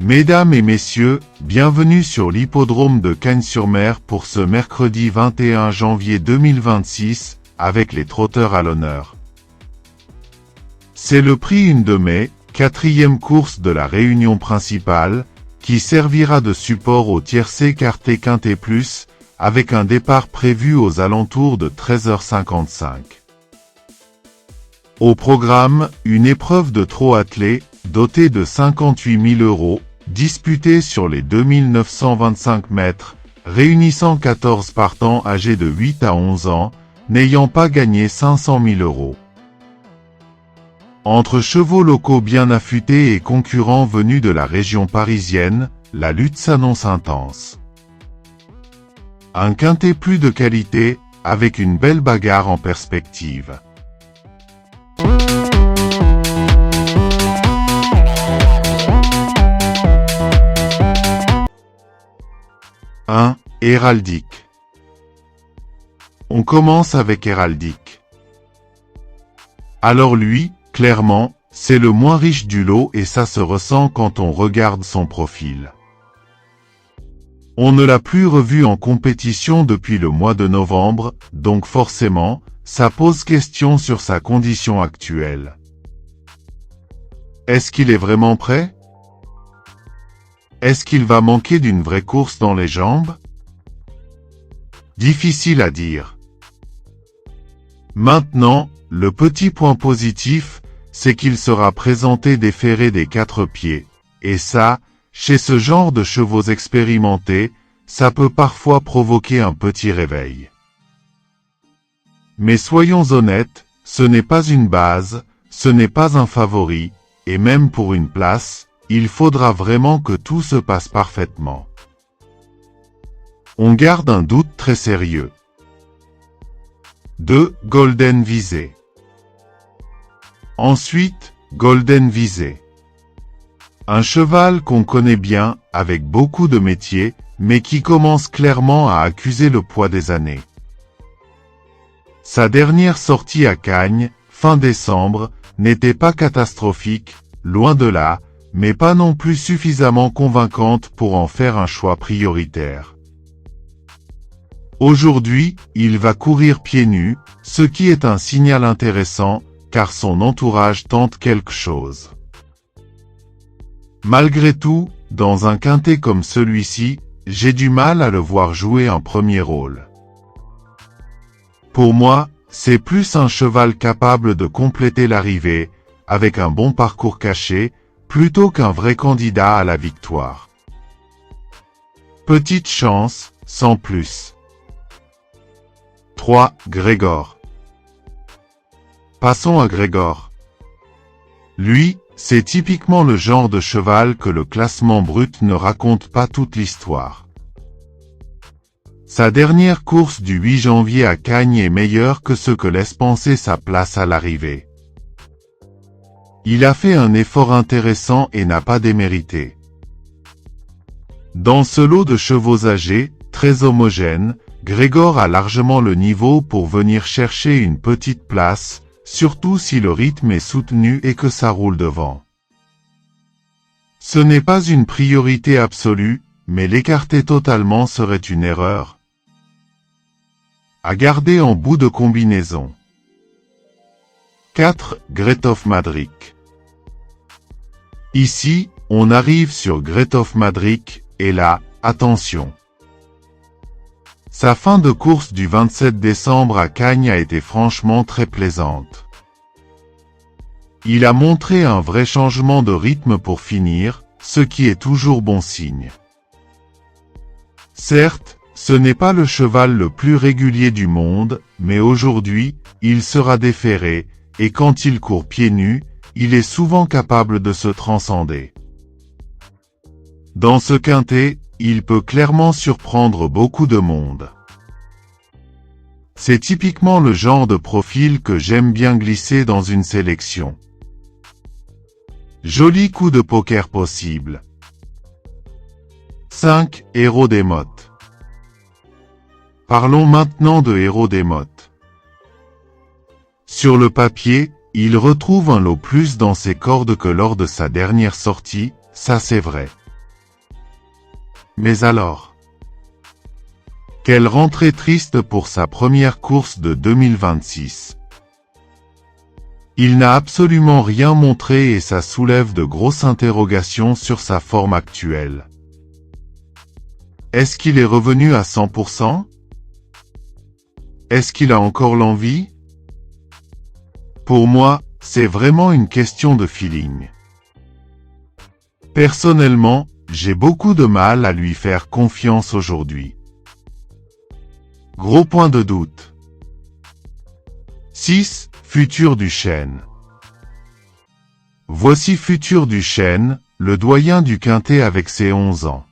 Mesdames et messieurs, bienvenue sur l'hippodrome de Cagnes-sur-Mer pour ce mercredi 21 janvier 2026, avec les trotteurs à l'honneur. C'est le prix 1 de mai, 4e course de la réunion principale, qui servira de support au tiercé quarté quinté plus, avec un départ prévu aux alentours de 13h55. Au programme, une épreuve de trot attelé, dotée de 58 000 €, disputée sur les 2925 mètres, réunissant 14 partants âgés de 8 à 11 ans, n'ayant pas gagné 500 000 €. Entre chevaux locaux bien affûtés et concurrents venus de la région parisienne, la lutte s'annonce intense. Un quintet plus de qualité, avec une belle bagarre en perspective. Héraldique. On commence avec Héraldique. Alors lui, clairement, c'est le moins riche du lot et ça se ressent quand on regarde son profil. On ne l'a plus revu en compétition depuis le mois de novembre, donc forcément, ça pose question sur sa condition actuelle. Est-ce qu'il est vraiment prêt? Est-ce qu'il va manquer d'une vraie course dans les jambes? Difficile à dire. Maintenant, le petit point positif, c'est qu'il sera présenté déféré des 4 pieds, et ça, chez ce genre de chevaux expérimentés, ça peut parfois provoquer un petit réveil. Mais soyons honnêtes, ce n'est pas une base, ce n'est pas un favori, et même pour une place, il faudra vraiment que tout se passe parfaitement. On garde un doute très sérieux. 2. Golden Visé. Ensuite, Golden Visé. Un cheval qu'on connaît bien, avec beaucoup de métier, mais qui commence clairement à accuser le poids des années. Sa dernière sortie à Cagnes, fin décembre, n'était pas catastrophique, loin de là, mais pas non plus suffisamment convaincante pour en faire un choix prioritaire. Aujourd'hui, il va courir pieds nus, ce qui est un signal intéressant, car son entourage tente quelque chose. Malgré tout, dans un quintet comme celui-ci, j'ai du mal à le voir jouer un premier rôle. Pour moi, c'est plus un cheval capable de compléter l'arrivée, avec un bon parcours caché, plutôt qu'un vrai candidat à la victoire. Petite chance, sans plus. 3. Grégor. Passons à Grégor. Lui, c'est typiquement le genre de cheval que le classement brut ne raconte pas toute l'histoire. Sa dernière course du 8 janvier à Cagnes est meilleure que ce que laisse penser sa place à l'arrivée. Il a fait un effort intéressant et n'a pas démérité. Dans ce lot de chevaux âgés, très homogène, Grégor a largement le niveau pour venir chercher une petite place, surtout si le rythme est soutenu et que ça roule devant. Ce n'est pas une priorité absolue, mais l'écarter totalement serait une erreur. À garder en bout de combinaison. 4. Grethoff Madrick. Ici, on arrive sur Grethoff Madrick, et là, attention. Sa fin de course du 27 décembre à Cagnes a été franchement très plaisante. Il a montré un vrai changement de rythme pour finir, ce qui est toujours bon signe. Certes, ce n'est pas le cheval le plus régulier du monde, mais aujourd'hui, il sera déféré, et quand il court pieds nus, il est souvent capable de se transcender. Dans ce quintet, il peut clairement surprendre beaucoup de monde. C'est typiquement le genre de profil que j'aime bien glisser dans une sélection. Joli coup de poker possible. 5. Héros des Mottes. Parlons maintenant de Héros des Mottes. Sur le papier, il retrouve un lot plus dans ses cordes que lors de sa dernière sortie, ça c'est vrai. Mais alors? Quelle rentrée triste pour sa première course de 2026. Il n'a absolument rien montré et ça soulève de grosses interrogations sur sa forme actuelle. Est-ce qu'il est revenu à 100%? Est-ce qu'il a encore l'envie? Pour moi, c'est vraiment une question de feeling. Personnellement, j'ai beaucoup de mal à lui faire confiance aujourd'hui. Gros point de doute. 6. Futur du chêne. Voici Futur du chêne, le doyen du quintet avec ses 11 ans.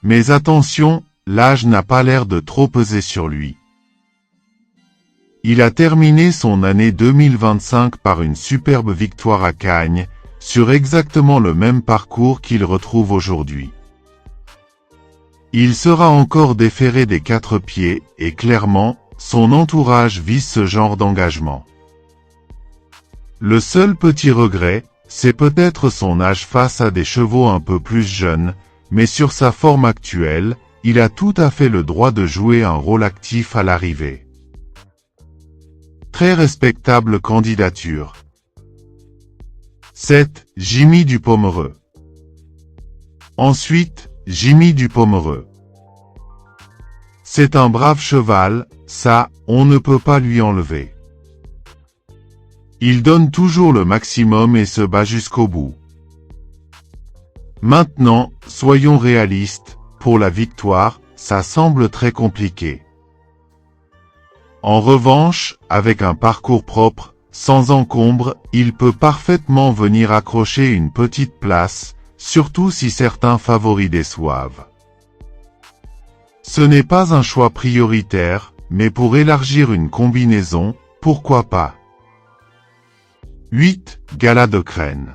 Mais attention, l'âge n'a pas l'air de trop peser sur lui. Il a terminé son année 2025 par une superbe victoire à Cagnes, sur exactement le même parcours qu'il retrouve aujourd'hui. Il sera encore déféré des 4 pieds, et clairement, son entourage vise ce genre d'engagement. Le seul petit regret, c'est peut-être son âge face à des chevaux un peu plus jeunes, mais sur sa forme actuelle, il a tout à fait le droit de jouer un rôle actif à l'arrivée. Très respectable candidature. 7. Jimmy du Pomereux. Ensuite, Jimmy du Pomereux. C'est un brave cheval, ça, on ne peut pas lui enlever. Il donne toujours le maximum et se bat jusqu'au bout. Maintenant, soyons réalistes, pour la victoire, ça semble très compliqué. En revanche, avec un parcours propre, sans encombre, il peut parfaitement venir accrocher une petite place, surtout si certains favoris déçoivent. Ce n'est pas un choix prioritaire, mais pour élargir une combinaison, pourquoi pas. 8. Gala de Crène.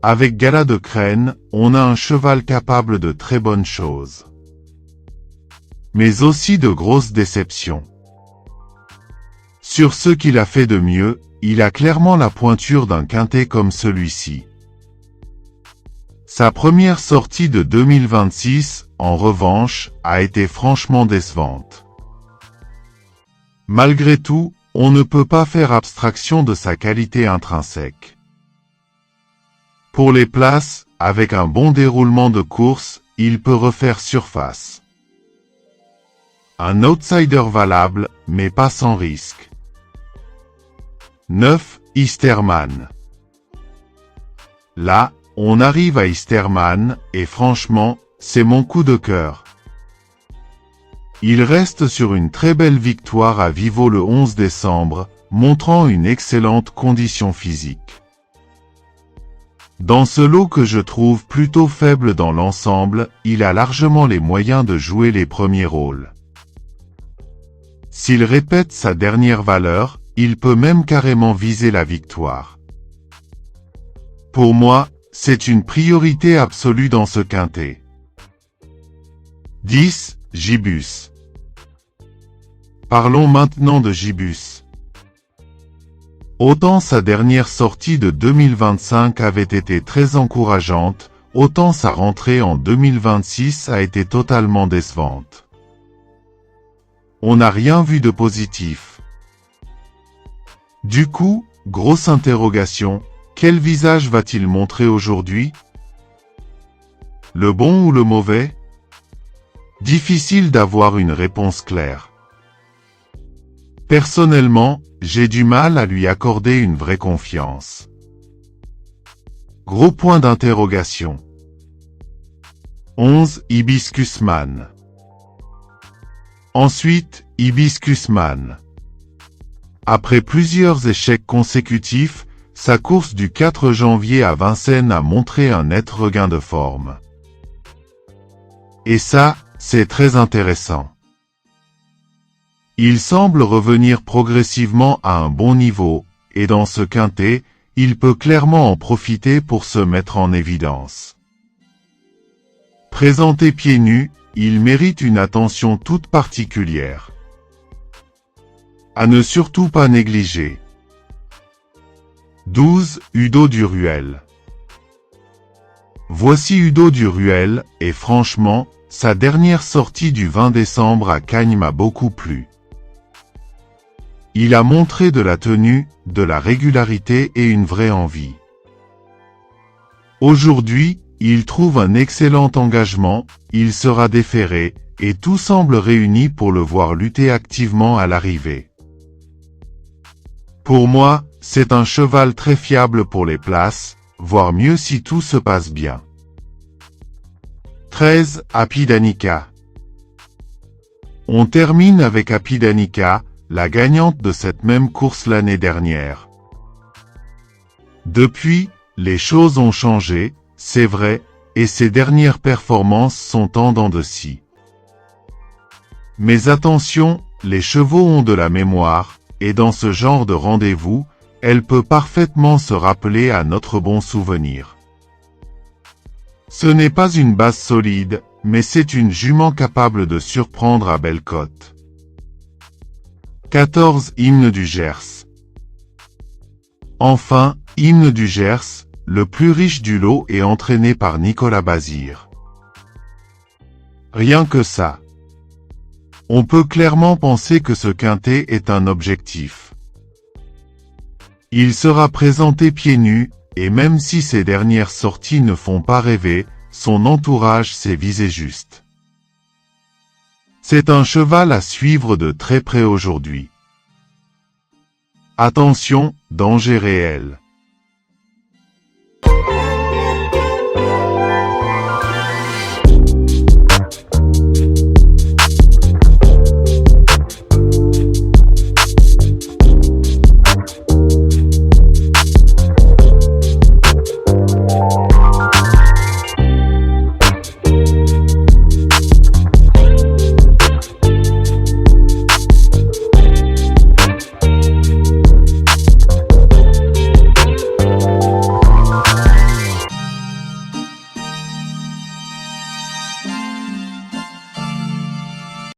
Avec Gala de Crène, on a un cheval capable de très bonnes choses. Mais aussi de grosses déceptions. Sur ce qu'il a fait de mieux, il a clairement la pointure d'un quintet comme celui-ci. Sa première sortie de 2026, en revanche, a été franchement décevante. Malgré tout, on ne peut pas faire abstraction de sa qualité intrinsèque. Pour les places, avec un bon déroulement de course, il peut refaire surface. Un outsider valable, mais pas sans risque. 9. Easterman. Là, on arrive à Easterman, et franchement, c'est mon coup de cœur. Il reste sur une très belle victoire à Vivo le 11 décembre, montrant une excellente condition physique. Dans ce lot que je trouve plutôt faible dans l'ensemble, il a largement les moyens de jouer les premiers rôles. S'il répète sa dernière valeur, il peut même carrément viser la victoire. Pour moi, c'est une priorité absolue dans ce quintet. 10. Gibus. Parlons maintenant de Gibus. Autant sa dernière sortie de 2025 avait été très encourageante, autant sa rentrée en 2026 a été totalement décevante. On n'a rien vu de positif. Du coup, grosse interrogation, quel visage va-t-il montrer aujourd'hui? Le bon ou le mauvais? Difficile d'avoir une réponse claire. Personnellement, j'ai du mal à lui accorder une vraie confiance. Gros point d'interrogation. 11. Hibiscusman. Ensuite, Hibiscusman. Après plusieurs échecs consécutifs, sa course du 4 janvier à Vincennes a montré un net regain de forme. Et ça, c'est très intéressant. Il semble revenir progressivement à un bon niveau, et dans ce quintet, il peut clairement en profiter pour se mettre en évidence. Présenté pieds nus, il mérite une attention toute particulière. À ne surtout pas négliger. 12. Udo Duruel. Voici Udo Duruel, et franchement, sa dernière sortie du 20 décembre à Cagnes m'a beaucoup plu. Il a montré de la tenue, de la régularité et une vraie envie. Aujourd'hui, il trouve un excellent engagement, il sera déféré, et tout semble réuni pour le voir lutter activement à l'arrivée. Pour moi, c'est un cheval très fiable pour les places, voire mieux si tout se passe bien. 13. Happy Danica. On termine avec Happy Danica, la gagnante de cette même course l'année dernière. Depuis, les choses ont changé, c'est vrai, et ses dernières performances sont en dents de scie. Mais attention, les chevaux ont de la mémoire, et dans ce genre de rendez-vous, elle peut parfaitement se rappeler à notre bon souvenir. Ce n'est pas une base solide, mais c'est une jument capable de surprendre à belle cote. 14. Hymne du Gers. Enfin, Hymne du Gers, le plus riche du lot est entraîné par Nicolas Bazire. Rien que ça. On peut clairement penser que ce quintet est un objectif. Il sera présenté pieds nus, et même si ses dernières sorties ne font pas rêver, son entourage sait viser juste. C'est un cheval à suivre de très près aujourd'hui. Attention, danger réel.